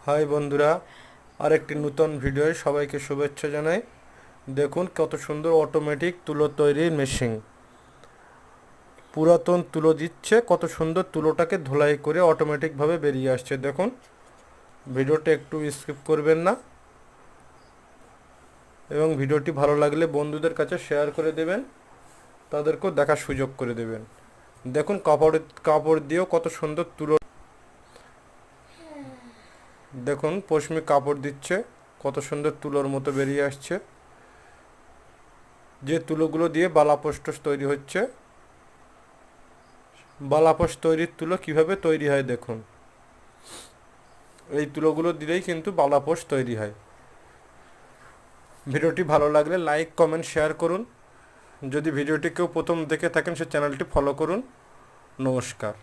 High বন্ধুরা, আরেকটি নতুন ভিডিওয় সবাইকে শুভেচ্ছা জানাই। দেখুন কত সুন্দর অটোমেটিক তুলো তৈরির মেশিন। পুরাতন তুলো দিচ্ছে, কত সুন্দর তুলোটাকে ধোলাই করে অটোমেটিকভাবে বেরিয়ে আসছে। দেখুন, ভিডিওটা একটু স্কিপ করবেন না এবং ভিডিওটি ভালো লাগলে বন্ধুদের কাছে শেয়ার করে দেবেন, তাদেরকেও দেখার সুযোগ করে দেবেন। দেখুন কাপড় দিয়েও কত সুন্দর তুলো। দেখুন পশমি কাপড় দিচ্ছে, কত সুন্দর তুলোর মতো বেরিয়ে আসছে। যে তুলোগুলো দিয়ে বালাপোস্ট তৈরি হচ্ছে, বালাপোস তৈরির তুলো কিভাবে তৈরি হয় দেখুন। এই তুলোগুলো দিলেই কিন্তু বালাপোস তৈরি হয়। ভিডিওটি ভালো লাগলে লাইক কমেন্ট শেয়ার করুন। যদি ভিডিওটি কেউ প্রথম দেখে থাকেন সে চ্যানেলটি ফলো করুন। নমস্কার।